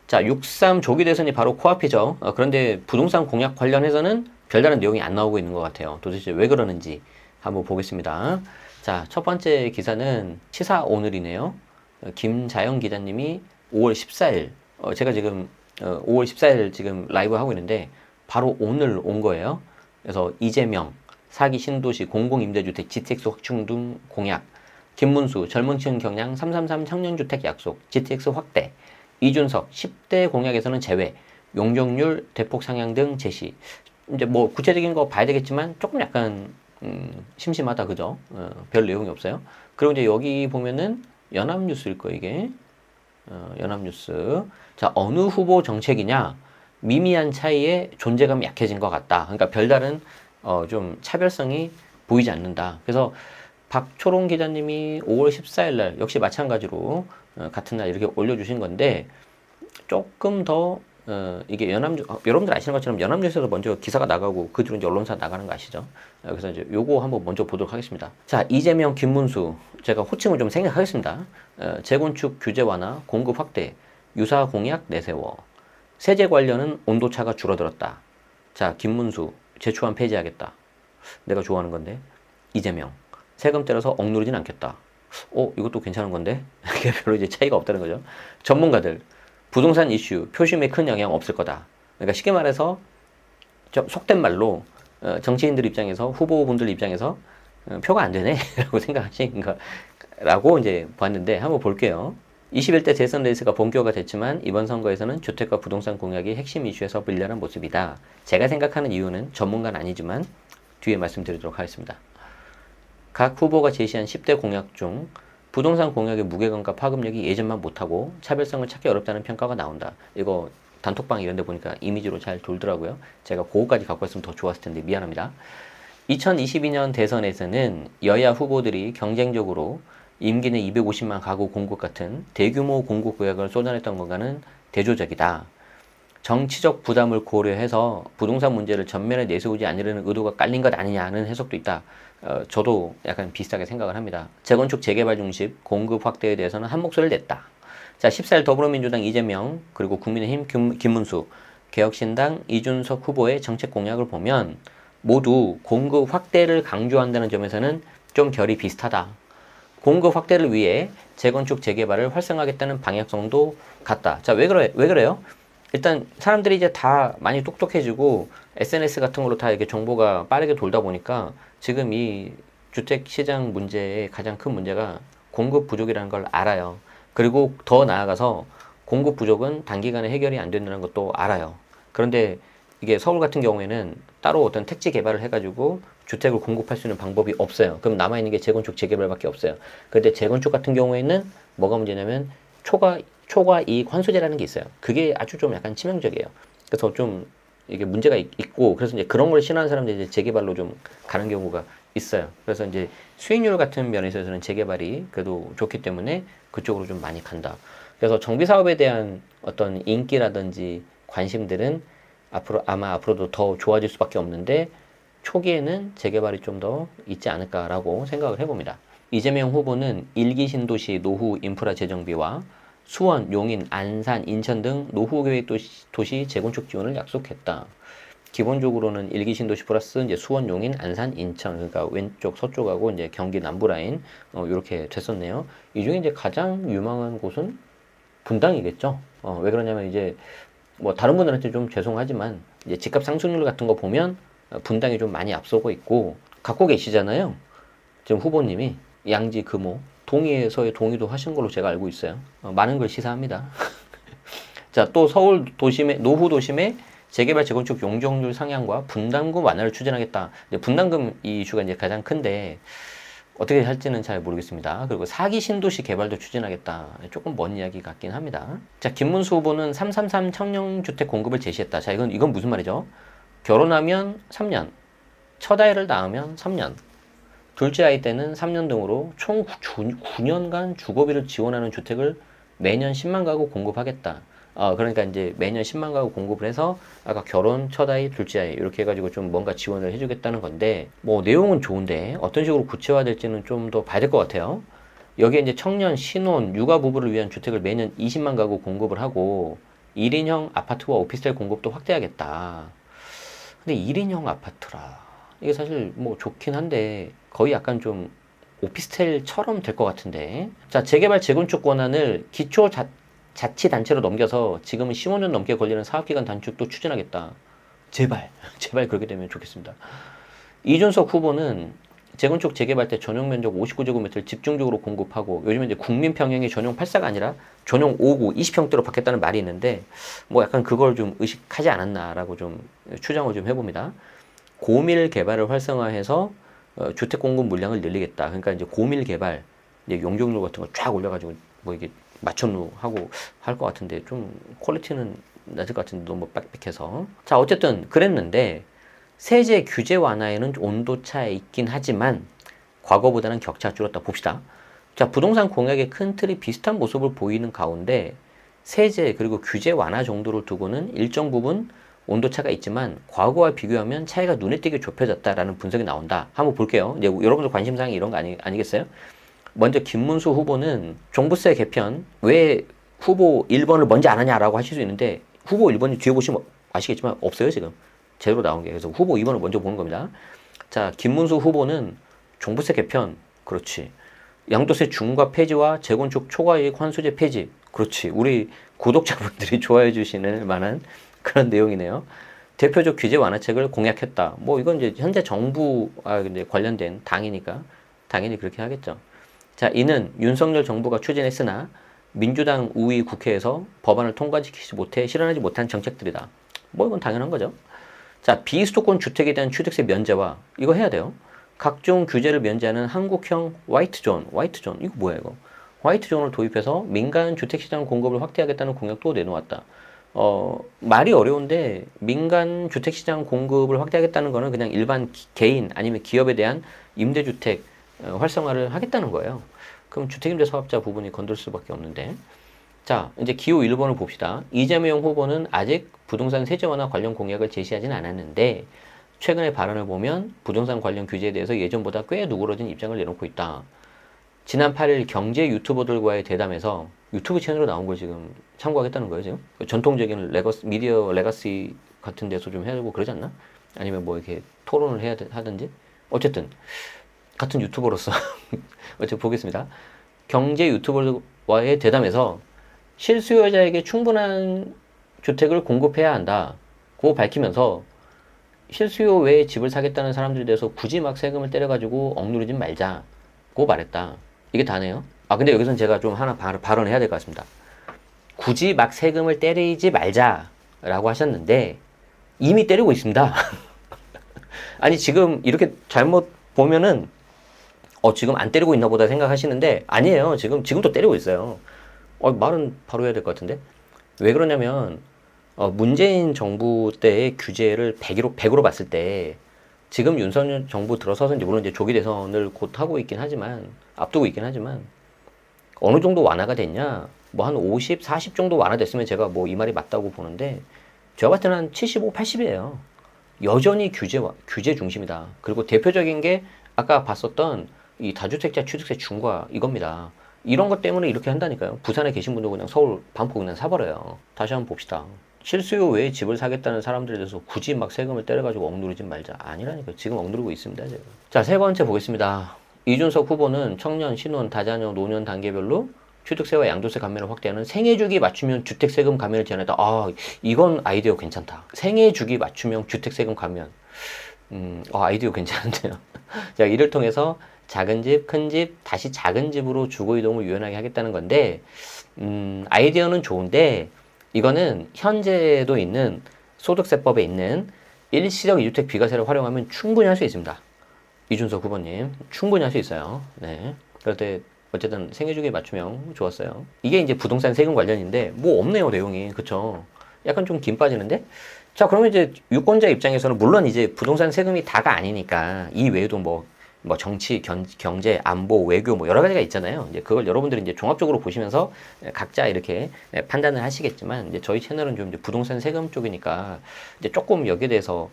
자, 63 조기 대선이 바로 코앞이죠. 그런데 부동산 공약 관련해서는 별다른 내용이 안 나오고 있는 것 같아요. 도대체 왜 그러는지 한번 보겠습니다. 자, 첫 번째 기사는 시사 오늘이네요. 김자영 기자님이 5월 14일, 제가 지금 5월 14일 지금 라이브 하고 있는데 바로 오늘 온 거예요. 그래서 이재명, 사기 신도시 공공임대주택 GTX 확충 등 공약, 김문수 젊은층 경량 333 청년주택 약속, GTX 확대, 이준석 10대 공약에서는 제외, 용적률 대폭 상향 등 제시. 이제 뭐 구체적인 거 봐야 되겠지만 조금 약간 심심하다 그죠? 별 내용이 없어요. 그리고 이제 여기 보면은 연합뉴스일 거 이게 연합뉴스. 자, 어느 후보 정책이냐? 미미한 차이에 존재감이 약해진 것 같다. 그러니까 별다른 좀 차별성이 보이지 않는다. 그래서 박초롱 기자님이 5월 14일 날 역시 마찬가지로 같은 날 이렇게 올려주신 건데 조금 더 이게 여러분들 아시는 것처럼 연합뉴스에서 먼저 기사가 나가고 그 뒤로 이제 언론사 나가는 거 아시죠? 그래서 이제 요거 한번 먼저 보도록 하겠습니다. 자, 이재명, 김문수 제가 호칭을 좀 생략하겠습니다. 재건축 규제 완화, 공급 확대, 유사 공약 내세워. 세제 관련은 온도차가 줄어들었다. 자, 김문수 제초안 폐지하겠다. 내가 좋아하는 건데. 이재명 세금 때려서 억누르진 않겠다. 이것도 괜찮은 건데 이게 별로 이제 차이가 없다는 거죠. 전문가들 부동산 이슈 표심에 큰 영향 없을 거다. 그러니까 쉽게 말해서 좀 속된 말로 정치인들 입장에서 후보분들 입장에서 표가 안 되네 라고 생각하신 거라고 이제 봤는데 한번 볼게요. 21대 대선 레이스가 본격화가 됐지만 이번 선거에서는 주택과 부동산 공약이 핵심 이슈에서 밀려난 모습이다. 제가 생각하는 이유는 전문가는 아니지만 뒤에 말씀드리도록 하겠습니다. 각 후보가 제시한 10대 공약 중 부동산 공약의 무게감과 파급력이 예전만 못하고 차별성을 찾기 어렵다는 평가가 나온다. 이거 단톡방 이런 데 보니까 이미지로 잘 돌더라고요. 제가 그거까지 갖고 왔으면 더 좋았을 텐데 미안합니다. 2022년 대선에서는 여야 후보들이 경쟁적으로 임기 내 250만 가구 공급 같은 대규모 공급 계획을 쏟아냈던 것과는 대조적이다. 정치적 부담을 고려해서 부동산 문제를 전면에 내세우지 않으려는 의도가 깔린 것 아니냐는 해석도 있다. 저도 약간 비슷하게 생각을 합니다. 재건축 재개발 중심 공급 확대에 대해서는 한 목소리를 냈다. 자, 14일 더불어민주당 이재명 그리고 국민의힘 김문수 개혁신당 이준석 후보의 정책 공약을 보면 모두 공급 확대를 강조한다는 점에서는 좀 결이 비슷하다. 공급 확대를 위해 재건축 재개발을 활성화하겠다는 방향성도 같다. 자, 왜 그래요? 일단 사람들이 이제 다 많이 똑똑해지고 SNS 같은 걸로 다 이렇게 정보가 빠르게 돌다 보니까 지금 이 주택 시장 문제의 가장 큰 문제가 공급 부족이라는 걸 알아요. 그리고 더 나아가서 공급 부족은 단기간에 해결이 안 된다는 것도 알아요. 그런데 이게 서울 같은 경우에는 따로 어떤 택지 개발을 해가지고 주택을 공급할 수 있는 방법이 없어요. 그럼 남아있는 게 재건축 재개발밖에 없어요. 그런데 재건축 같은 경우에는 뭐가 문제냐면 초과 이익 환수제라는 게 있어요. 그게 아주 좀 약간 치명적이에요. 그래서 좀 이게 문제가 있고 그래서 이제 그런 걸 싫어하는 사람들이 이제 재개발로 좀 가는 경우가 있어요. 그래서 이제 수익률 같은 면에서 저는 재개발이 그래도 좋기 때문에 그쪽으로 좀 많이 간다. 그래서 정비 사업에 대한 어떤 인기라든지 관심들은 앞으로도 더 좋아질 수밖에 없는데 초기에는 재개발이 좀 더 있지 않을까라고 생각을 해봅니다. 이재명 후보는 일기 신도시 노후 인프라 재정비와 수원, 용인, 안산, 인천 등 노후계획 도시 재건축 지원을 약속했다. 기본적으로는 일기 신도시 플러스 이제 수원, 용인, 안산, 인천 그러니까 왼쪽 서쪽하고 이제 경기 남부 라인 이렇게 됐었네요. 이 중에 이제 가장 유망한 곳은 분당이겠죠. 왜 그러냐면 이제 뭐 다른 분들한테 좀 죄송하지만 이제 집값 상승률 같은 거 보면 분당이 좀 많이 앞서고 있고 갖고 계시잖아요. 지금 후보님이 양지 금호 동의에서의 동의도 하신 걸로 제가 알고 있어요. 많은 걸 시사합니다. 자, 또 서울 도심의 노후 도심의 재개발 재건축 용적률 상향과 분담금 완화를 추진하겠다. 분담금 이 이슈가 이제 가장 큰데 어떻게 할지는 잘 모르겠습니다. 그리고 사기 신도시 개발도 추진하겠다. 조금 먼 이야기 같긴 합니다. 자, 김문수 후보는 333 청년주택 공급을 제시했다. 자, 이건 무슨 말이죠? 결혼하면 3년, 첫 아이를 낳으면 3년, 둘째 아이 때는 3년 등으로 총 9년간 주거비를 지원하는 주택을 매년 10만 가구 공급하겠다. 그러니까 이제 매년 10만 가구 공급을 해서 아까 결혼, 첫 아이, 둘째 아이 이렇게 해가지고 좀 뭔가 지원을 해주겠다는 건데 뭐 내용은 좋은데 어떤 식으로 구체화될지는 좀 더 봐야 될 것 같아요. 여기에 이제 청년, 신혼, 육아 부부를 위한 주택을 매년 20만 가구 공급을 하고 1인형 아파트와 오피스텔 공급도 확대하겠다. 근데 1인형 아파트라. 이게 사실 뭐 좋긴 한데 거의 약간 좀 오피스텔처럼 될 것 같은데. 자, 재개발 재건축 권한을 자치단체로 넘겨서 지금은 15년 넘게 걸리는 사업기간 단축도 추진하겠다. 제발, 제발 그렇게 되면 좋겠습니다. 이준석 후보는 재건축 재개발 때 전용 면적 59제곱미터를 집중적으로 공급하고 요즘에 이제 국민평형이 전용 8사가 아니라 전용 5구 20평대로 바뀌었다는 말이 있는데 뭐 약간 그걸 좀 의식하지 않았나라고 좀 추정을 좀 해봅니다. 고밀 개발을 활성화해서 주택 공급 물량을 늘리겠다. 그러니까 이제 고밀 개발, 이제 용적률 같은 거 쫙 올려가지고 뭐 이게 맞춤로 하고 할 것 같은데 좀 퀄리티는 낮을 것 같은데 너무 빽빽해서. 자, 어쨌든 그랬는데 세제 규제 완화에는 온도차 있긴 하지만 과거보다는 격차가 줄었다 봅시다. 자, 부동산 공약의 큰 틀이 비슷한 모습을 보이는 가운데 세제 그리고 규제 완화 정도를 두고는 일정 부분 온도차가 있지만 과거와 비교하면 차이가 눈에 띄게 좁혀졌다라는 분석이 나온다. 한번 볼게요. 이제 여러분들 관심사항이 이런 거 아니겠어요? 먼저 김문수 후보는 종부세 개편 왜 후보 1번을 먼저 안 하냐라고 하실 수 있는데 후보 1번이 뒤에 보시면 아시겠지만 없어요 지금. 제대로 나온 게. 그래서 후보 2번을 먼저 보는 겁니다. 자, 김문수 후보는 종부세 개편, 그렇지. 양도세 중과 폐지와 재건축 초과이익 환수제 폐지, 그렇지. 우리 구독자분들이 좋아해 주시는 만한 그런 내용이네요. 대표적 규제 완화책을 공약했다. 뭐 이건 이제 현재 정부와 관련된 당이니까 당연히 그렇게 하겠죠. 자, 이는 윤석열 정부가 추진했으나 민주당 우위 국회에서 법안을 통과시키지 못해 실현하지 못한 정책들이다. 뭐 이건 당연한 거죠. 자, 비수도권 주택에 대한 취득세 면제와 이거 해야 돼요. 각종 규제를 면제하는 한국형 화이트존, 이거 뭐야 이거? 화이트존을 도입해서 민간 주택시장 공급을 확대하겠다는 공약도 내놓았다. 말이 어려운데 민간 주택시장 공급을 확대하겠다는 거는 그냥 일반 개인 아니면 기업에 대한 임대주택 활성화를 하겠다는 거예요. 그럼 주택임대 사업자 부분이 건들 수밖에 없는데. 자, 이제 기호 1번을 봅시다. 이재명 후보는 아직 부동산 세제 완화 관련 공약을 제시하진 않았는데 최근의 발언을 보면 부동산 관련 규제에 대해서 예전보다 꽤 누그러진 입장을 내놓고 있다. 지난 8일 경제 유튜버들과의 대담에서 유튜브 채널로 나온 걸 지금 참고하겠다는 거예요, 지금. 전통적인 미디어 레거시 같은 데서 좀 해야 되고 그러지 않나? 아니면 뭐 이렇게 토론을 해야 하든지. 어쨌든 같은 유튜버로서 어쨌든 보겠습니다. 경제 유튜버와의 대담에서 실수요자에게 충분한 주택을 공급해야 한다고 밝히면서 실수요 외에 집을 사겠다는 사람들에 대해서 굳이 막 세금을 때려가지고 억누르지 말자고 말했다. 이게 다네요. 아, 근데 여기서는 제가 좀 하나 발언을 해야 될 것 같습니다. 굳이 막 세금을 때리지 말자라고 하셨는데 이미 때리고 있습니다. 아니, 지금 이렇게 잘못 보면은 지금 안 때리고 있나 보다 생각하시는데 아니에요. 지금도 때리고 있어요. 말은 바로 해야 될 것 같은데. 왜 그러냐면 문재인 정부 때의 규제를 100으로 봤을 때 지금 윤석열 정부 들어서서 이제 물론 이제 조기 대선을 곧 하고 있긴 하지만 앞두고 있긴 하지만 어느 정도 완화가 됐냐? 뭐 한 50, 40 정도 완화됐으면 제가 뭐 이 말이 맞다고 보는데 제가 봤을 때는 한 75, 80이에요. 여전히 규제 중심이다. 그리고 대표적인 게 아까 봤었던 이 다주택자 취득세 중과 이겁니다. 이런 것 때문에 이렇게 한다니까요. 부산에 계신 분도 그냥 서울 반포 그냥 사버려요. 다시 한번 봅시다. 실수요 외에 집을 사겠다는 사람들에 대해서 굳이 막 세금을 때려가지고 억누르지 말자. 아니라니까요. 지금 억누르고 있습니다. 제가. 자, 세 번째 보겠습니다. 이준석 후보는 청년, 신혼, 다자녀, 노년 단계별로 취득세와 양도세 감면을 확대하는 생애주기 맞춤형 주택세금 감면을 제안했다. 아, 이건 아이디어 괜찮다. 생애주기 맞춤형 주택세금 감면. 아이디어 괜찮은데요. 자, 이를 통해서 작은 집, 큰 집, 다시 작은 집으로 주거 이동을 유연하게 하겠다는 건데, 아이디어는 좋은데, 이거는 현재도 있는 소득세법에 있는 일시적 2주택 비과세를 활용하면 충분히 할 수 있습니다. 이준석 후보님, 충분히 할 수 있어요. 네. 그럴 때, 어쨌든 생애주기 맞춤형 좋았어요. 이게 이제 부동산 세금 관련인데, 뭐 없네요, 내용이. 그쵸? 약간 좀 긴 빠지는데? 자, 그러면 이제 유권자 입장에서는 물론 이제 부동산 세금이 다가 아니니까, 이 외에도 뭐 정치, 경제, 안보, 외교 뭐 여러 가지가 있잖아요. 이제 그걸 여러분들이 이제 종합적으로 보시면서 각자 이렇게 판단을 하시겠지만 이제 저희 채널은 좀 이제 부동산 세금 쪽이니까 이제 조금 여기에 대해서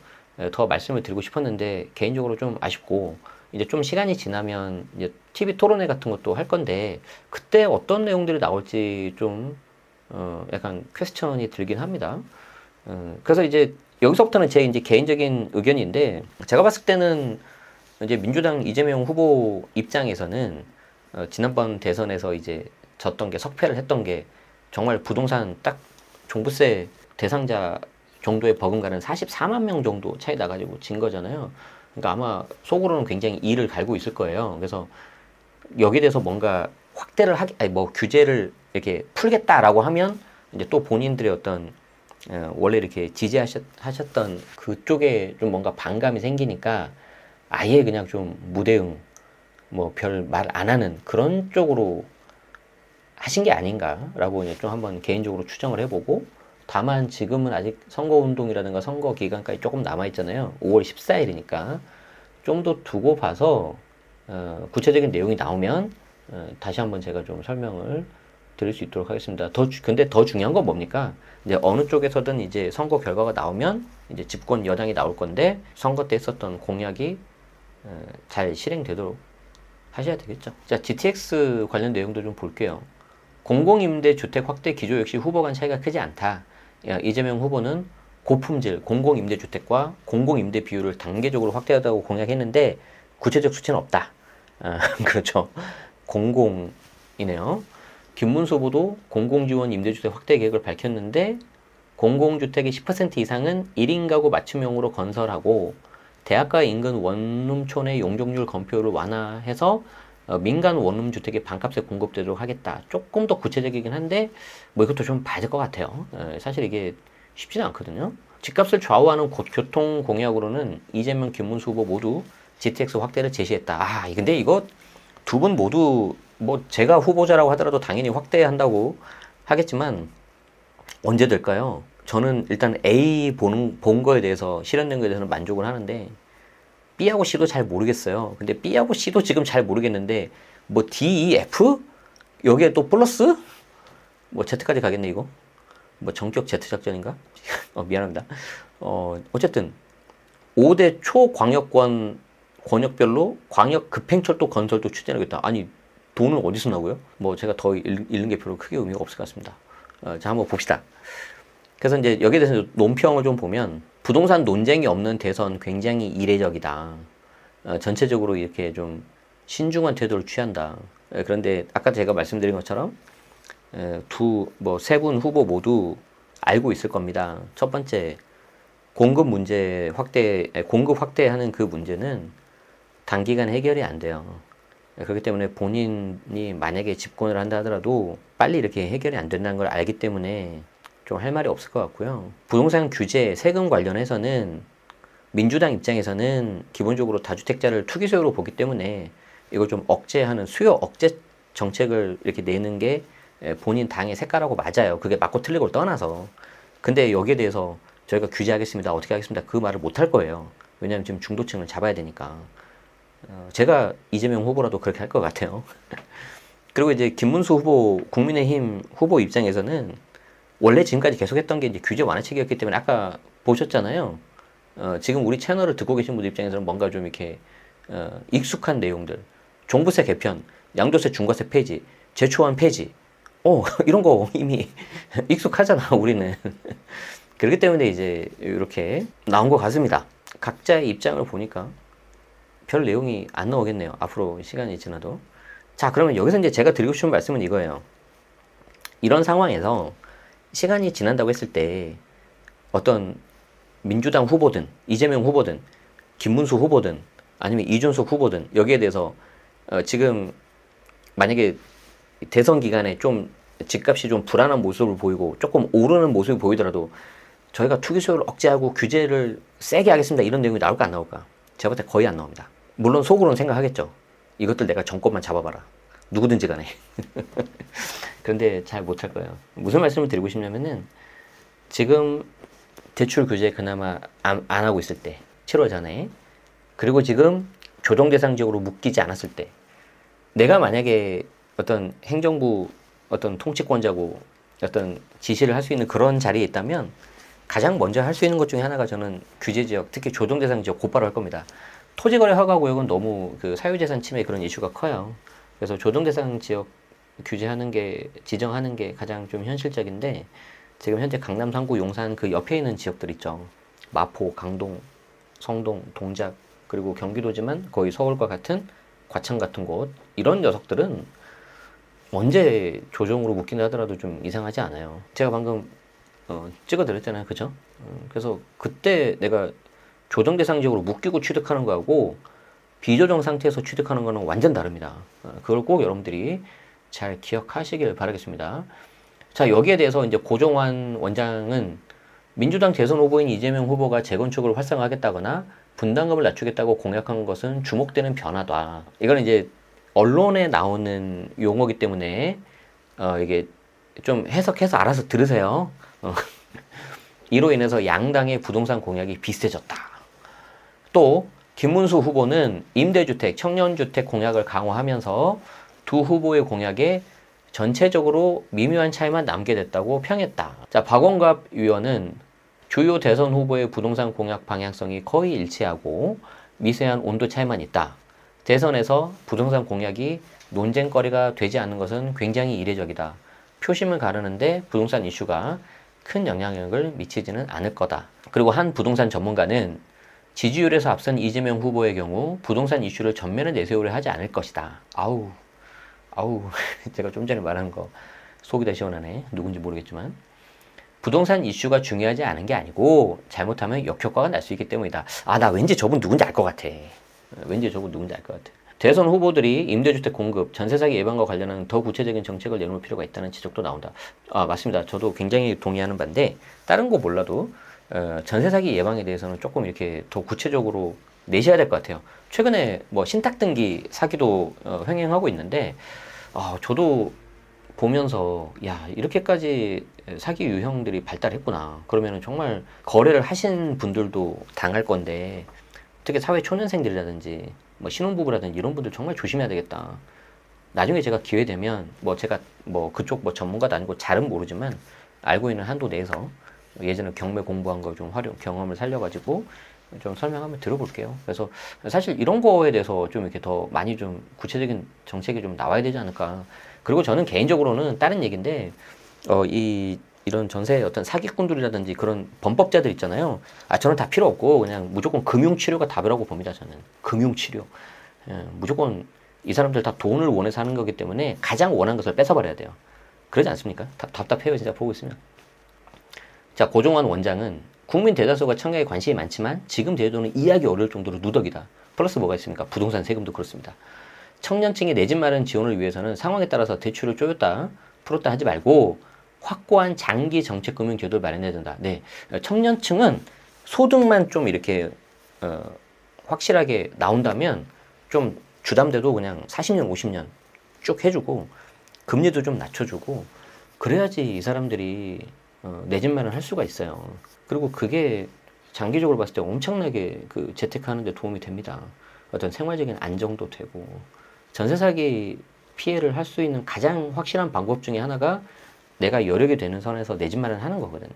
더 말씀을 드리고 싶었는데 개인적으로 좀 아쉽고 이제 좀 시간이 지나면 이제 TV 토론회 같은 것도 할 건데 그때 어떤 내용들이 나올지 좀 약간 퀘스천이 들긴 합니다. 그래서 이제 여기서부터는 제 이제 개인적인 의견인데, 제가 봤을 때는 이제 민주당 이재명 후보 입장에서는 지난번 대선에서 이제 졌던 게, 석패를 했던 게 정말 부동산 딱 종부세 대상자 정도에 버금가는 44만 명 정도 차이 나가지고 진 거잖아요. 그러니까 아마 속으로는 굉장히 이를 갈고 있을 거예요. 그래서 여기에 대해서 뭔가 확대를 아니 뭐 규제를 이렇게 풀겠다라고 하면 이제 또 본인들의 어떤 원래 이렇게 지지하셨던 그쪽에 좀 뭔가 반감이 생기니까 아예 그냥 좀 무대응, 뭐 별 말 안 하는 그런 쪽으로 하신 게 아닌가라고 이제 좀 한번 개인적으로 추정을 해보고, 다만 지금은 아직 선거운동이라든가 선거 기간까지 조금 남아있잖아요. 5월 14일이니까 좀 더 두고 봐서 구체적인 내용이 나오면 다시 한번 제가 좀 설명을 드릴 수 있도록 하겠습니다. 근데 더 중요한 건 뭡니까? 이제 어느 쪽에서든 이제 선거 결과가 나오면 이제 집권 여당이 나올 건데, 선거 때 했었던 공약이 잘 실행되도록 하셔야 되겠죠. 자, GTX 관련 내용도 좀 볼게요. 공공임대주택 확대 기조 역시 후보 간 차이가 크지 않다. 이재명 후보는 고품질 공공임대주택과 공공임대 비율을 단계적으로 확대하다고 공약했는데 구체적 수치는 없다. 그렇죠. 공공이네요. 김문수 후보도 공공지원 임대주택 확대 계획을 밝혔는데, 공공주택의 10% 이상은 1인 가구 맞춤형으로 건설하고 대학가 인근 원룸촌의 용적률 검표를 완화해서 민간 원룸 주택의 반값에 공급되도록 하겠다. 조금 더 구체적이긴 한데 뭐 이것도 좀 봐야 될 것 같아요. 사실 이게 쉽지는 않거든요. 집값을 좌우하는 교통 공약으로는 이재명, 김문수 후보 모두 GTX 확대를 제시했다. 근데 이거 두 분 모두 뭐 제가 후보자라고 하더라도 당연히 확대한다고 하겠지만 언제 될까요? 저는 일단 A 본 거에 대해서, 실현된 거에 대해서는 만족을 하는데 B하고 C도 잘 모르겠어요. 근데 B하고 C도 지금 잘 모르겠는데 뭐 D, E, F? 여기에 또 플러스? 뭐 Z까지 가겠네 이거? 뭐 전격 Z 작전인가? 미안합니다. 어쨌든 5대 초광역권 권역별로 광역 급행철도 건설도 추진하겠다. 아니 돈은 어디서 나고요? 뭐 제가 더 읽는 게 별로 크게 의미가 없을 것 같습니다. 자, 한번 봅시다. 그래서 이제 여기에 대해서 논평을 좀 보면, 부동산 논쟁이 없는 대선 굉장히 이례적이다. 전체적으로 이렇게 좀 신중한 태도를 취한다. 그런데 아까 제가 말씀드린 것처럼 세 분 후보 모두 알고 있을 겁니다. 첫 번째, 공급 확대하는 그 문제는 단기간 해결이 안 돼요. 그렇기 때문에 본인이 만약에 집권을 한다 하더라도 빨리 이렇게 해결이 안 된다는 걸 알기 때문에 좀 할 말이 없을 것 같고요. 부동산 규제, 세금 관련해서는 민주당 입장에서는 기본적으로 다주택자를 투기 소유로 보기 때문에 이걸 좀 억제하는 수요 억제 정책을 이렇게 내는 게 본인 당의 색깔하고 맞아요. 그게 맞고 틀리고를 떠나서. 근데 여기에 대해서 저희가 규제하겠습니다, 어떻게 하겠습니다, 그 말을 못 할 거예요. 왜냐하면 지금 중도층을 잡아야 되니까. 제가 이재명 후보라도 그렇게 할 것 같아요. 그리고 이제 김문수 후보, 국민의힘 후보 입장에서는 원래 지금까지 계속했던 게 이제 규제 완화책이었기 때문에 아까 보셨잖아요. 지금 우리 채널을 듣고 계신 분들 입장에서는 뭔가 좀 이렇게 익숙한 내용들, 종부세 개편, 양도세 중과세 폐지, 제초안 폐지, 이런 거 이미 익숙하잖아 우리는. 그렇기 때문에 이제 이렇게 나온 것 같습니다. 각자의 입장을 보니까 별 내용이 안 나오겠네요. 앞으로 시간이 지나도. 자, 그러면 여기서 이제 제가 드리고 싶은 말씀은 이거예요. 이런 상황에서 시간이 지난다고 했을 때 어떤 민주당 후보든 이재명 후보든 김문수 후보든 아니면 이준석 후보든 여기에 대해서 지금 만약에 대선 기간에 좀 집값이 좀 불안한 모습을 보이고 조금 오르는 모습이 보이더라도 저희가 투기 소유를 억제하고 규제를 세게 하겠습니다, 이런 내용이 나올까 안 나올까? 제가 볼 때 거의 안 나옵니다. 물론 속으로는 생각하겠죠. 이것들 내가 정권만 잡아봐라. 누구든지 간에. 그런데 잘 못할 거예요. 무슨 말씀을 드리고 싶냐면은, 지금 대출 규제 그나마 안 하고 있을 때, 7월 전에, 그리고 지금 조정 대상 지역으로 묶이지 않았을 때, 내가 만약에 어떤 행정부 어떤 통치권자고 어떤 지시를 할 수 있는 그런 자리에 있다면 가장 먼저 할 수 있는 것 중에 하나가, 저는 규제 지역, 특히 조정 대상 지역 곧바로 할 겁니다. 토지거래 허가 구역은 너무 그 사유재산 침해 그런 이슈가 커요. 그래서 조정 대상 지역 규제하는 게, 지정하는 게 가장 좀 현실적인데, 지금 현재 강남, 상구, 용산 그 옆에 있는 지역들 있죠. 마포, 강동, 성동, 동작, 그리고 경기도지만 거의 서울과 같은 과천 같은 곳, 이런 녀석들은 언제 조정으로 묶긴다 하더라도 좀 이상하지 않아요. 제가 방금 찍어드렸잖아요, 그죠? 그래서 그때 내가 조정 대상 지역으로 묶이고 취득하는 거하고 비조정 상태에서 취득하는 거는 완전 다릅니다. 그걸 꼭 여러분들이 잘 기억하시길 바라겠습니다. 자, 여기에 대해서 이제 고종환 원장은 민주당 대선 후보인 이재명 후보가 재건축을 활성화하겠다거나 분담금을 낮추겠다고 공약한 것은 주목되는 변화다. 이건 이제 언론에 나오는 용어기 때문에 이게 좀 해석해서 알아서 들으세요. 이로 인해서 양당의 부동산 공약이 비슷해졌다. 또 김문수 후보는 임대주택, 청년주택 공약을 강화하면서 두 후보의 공약에 전체적으로 미묘한 차이만 남게 됐다고 평했다. 자, 박원갑 의원은 주요 대선 후보의 부동산 공약 방향성이 거의 일치하고 미세한 온도 차이만 있다. 대선에서 부동산 공약이 논쟁거리가 되지 않는 것은 굉장히 이례적이다. 표심을 가르는데 부동산 이슈가 큰 영향력을 미치지는 않을 거다. 그리고 한 부동산 전문가는 지지율에서 앞선 이재명 후보의 경우 부동산 이슈를 전면에 내세우려 하지 않을 것이다. 아우, 제가 좀 전에 말한 거 속이 다 시원하네. 누군지 모르겠지만. 부동산 이슈가 중요하지 않은 게 아니고 잘못하면 역효과가 날 수 있기 때문이다. 아, 나 왠지 저분 누군지 알 것 같아. 대선 후보들이 임대주택 공급, 전세 사기 예방과 관련한 더 구체적인 정책을 내놓을 필요가 있다는 지적도 나온다. 아, 맞습니다. 저도 굉장히 동의하는 바인데 다른 거 몰라도 전세 사기 예방에 대해서는 조금 이렇게 더 구체적으로 내셔야 될 것 같아요. 최근에 뭐 신탁 등기 사기도 횡행하고 있는데 저도 보면서 야, 이렇게까지 사기 유형들이 발달했구나. 그러면은 정말 거래를 하신 분들도 당할 건데 특히 사회 초년생들이라든지 뭐 신혼부부라든지 이런 분들 정말 조심해야 되겠다. 나중에 제가 기회 되면 제가 그쪽 전문가도 아니고 잘은 모르지만 알고 있는 한도 내에서 예전에 경매 공부한 거 좀 경험을 살려가지고 좀 설명하면 들어볼게요. 그래서 사실 이런 거에 대해서 좀 이렇게 더 많이 좀 구체적인 정책이 좀 나와야 되지 않을까. 그리고 저는 개인적으로는 다른 얘기인데 이런 전세 어떤 사기꾼들이라든지 그런 범법자들 있잖아요. 저는 다 필요 없고 그냥 무조건 금융치료가 답이라고 봅니다. 저는 금융치료. 무조건 이 사람들 다 돈을 원해서 하는 거기 때문에 가장 원하는 것을 뺏어버려야 돼요. 그러지 않습니까? 답답해요. 진짜 보고 있으면. 자, 고종환 원장은 국민 대다수가 청약에 관심이 많지만 지금 제도는 이해하기 어려울 정도로 누더기다. 플러스 뭐가 있습니까? 부동산 세금도 그렇습니다. 청년층의 내 집 마련 지원을 위해서는 상황에 따라서 대출을 쪼였다 풀었다 하지 말고 확고한 장기 정책 금융 제도를 마련해야 된다. 네, 청년층은 소득만 좀 이렇게 확실하게 나온다면 좀 주담대도 그냥 40년, 50년 쭉 해주고 금리도 좀 낮춰주고 그래야지 이 사람들이 내 집 마련을 할 수가 있어요. 그리고 그게 장기적으로 봤을 때 엄청나게 그 재테크하는 데 도움이 됩니다. 어떤 생활적인 안정도 되고 전세 사기 피해를 할 수 있는 가장 확실한 방법 중에 하나가 내가 여력이 되는 선에서 내 집 마련하는 거거든요.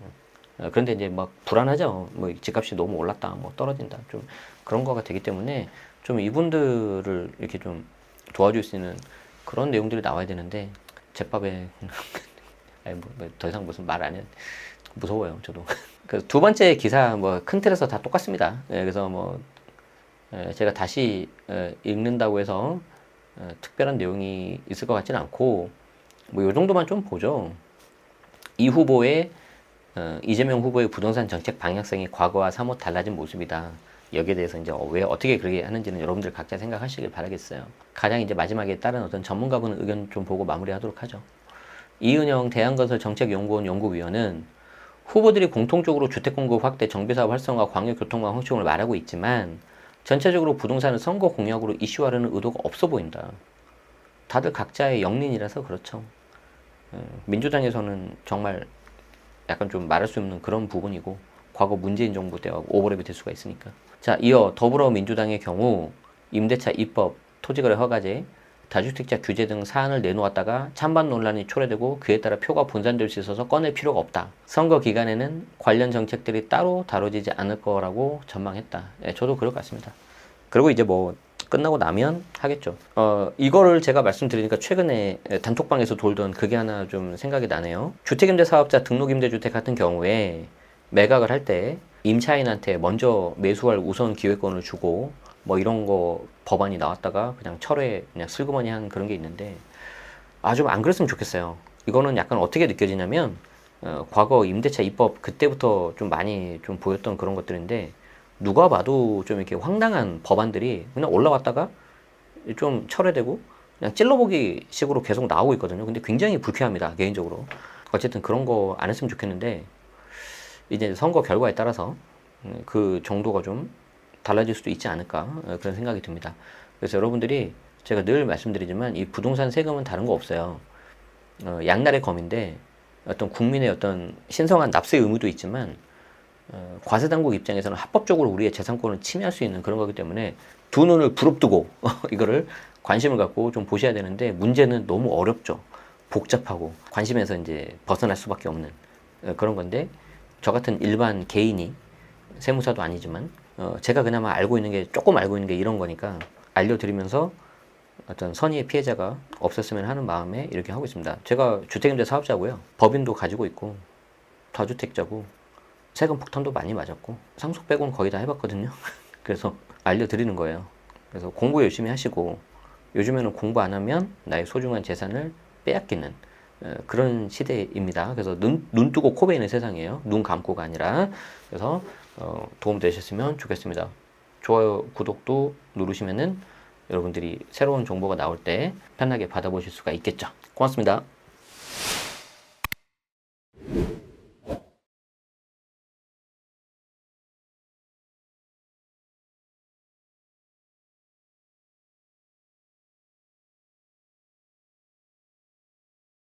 그런데 이제 막 불안하죠. 집값이 너무 올랐다, 떨어진다, 좀 그런 거가 되기 때문에 좀 이분들을 이렇게 좀 도와줄 수 있는 그런 내용들이 나와야 되는데 제밥에 더 이상 무슨 말 안 해. 무서워요, 저도. 그 두 번째 기사 큰 틀에서 다 똑같습니다. 그래서 제가 다시 읽는다고 해서 특별한 내용이 있을 것 같지는 않고 요 정도만 좀 보죠. 이재명 후보의 부동산 정책 방향성이 과거와 사뭇 달라진 모습이다. 여기에 대해서 이제 왜 어떻게 그렇게 하는지는 여러분들 각자 생각하시길 바라겠어요. 가장 이제 마지막에 다른 어떤 전문가분 의견 좀 보고 마무리하도록 하죠. 이은영 대한건설 정책연구원 연구위원은 후보들이 공통적으로 주택공급 확대, 정비사업 활성화, 광역교통망 확충을 말하고 있지만 전체적으로 부동산을 선거 공약으로 이슈화하려는 의도가 없어 보인다. 다들 각자의 역린이라서 그렇죠. 민주당에서는 정말 약간 좀 말할 수 없는 그런 부분이고 과거 문재인 정부 때와 오버랩이 될 수가 있으니까. 자, 이어 더불어민주당의 경우 임대차 입법, 토지거래 허가제, 다주택자 규제 등 사안을 내놓았다가 찬반 논란이 초래되고 그에 따라 표가 분산될 수 있어서 꺼낼 필요가 없다. 선거 기간에는 관련 정책들이 따로 다뤄지지 않을 거라고 전망했다. 저도 그럴 것 같습니다. 그리고 이제 끝나고 나면 하겠죠. 이거를 제가 말씀드리니까 최근에 단톡방에서 돌던 그게 하나 좀 생각이 나네요. 주택임대사업자 등록임대주택 같은 경우에 매각을 할 때 임차인한테 먼저 매수할 우선 기회권을 주고 뭐 이런 거 법안이 나왔다가 그냥 철회 그냥 슬그머니 한 그런 게 있는데 좀 안 그랬으면 좋겠어요. 이거는 약간 어떻게 느껴지냐면 과거 임대차 입법 그때부터 좀 많이 좀 보였던 그런 것들인데 누가 봐도 좀 이렇게 황당한 법안들이 그냥 올라왔다가 좀 철회되고 그냥 찔러보기 식으로 계속 나오고 있거든요. 근데 굉장히 불쾌합니다, 개인적으로. 어쨌든 그런 거 안 했으면 좋겠는데 이제 선거 결과에 따라서 그 정도가 좀 달라질 수도 있지 않을까 그런 생각이 듭니다. 그래서 여러분들이 제가 늘 말씀드리지만 이 부동산 세금은 다른 거 없어요. 양날의 검인데 어떤 국민의 어떤 신성한 납세 의무도 있지만 과세당국 입장에서는 합법적으로 우리의 재산권을 침해할 수 있는 그런 거기 때문에 두 눈을 부릅뜨고 이거를 관심을 갖고 좀 보셔야 되는데 문제는 너무 어렵죠. 복잡하고 관심에서 이제 벗어날 수밖에 없는 그런 건데 저 같은 일반 개인이 세무사도 아니지만 제가 그나마 알고 있는 게 조금 알고 있는 게 이런 거니까 알려드리면서 어떤 선의의 피해자가 없었으면 하는 마음에 이렇게 하고 있습니다. 제가 주택임대 사업자고요. 법인도 가지고 있고 다주택자고 세금 폭탄도 많이 맞았고 상속 빼고는 거의 다 해봤거든요. 그래서 알려드리는 거예요. 그래서 공부 열심히 하시고 요즘에는 공부 안 하면 나의 소중한 재산을 빼앗기는 그런 시대입니다. 그래서 눈 뜨고 코 베이는 세상이에요. 눈 감고가 아니라. 그래서 도움 되셨으면 좋겠습니다. 좋아요, 구독도 누르시면은 여러분들이 새로운 정보가 나올 때 편하게 받아보실 수가 있겠죠. 고맙습니다.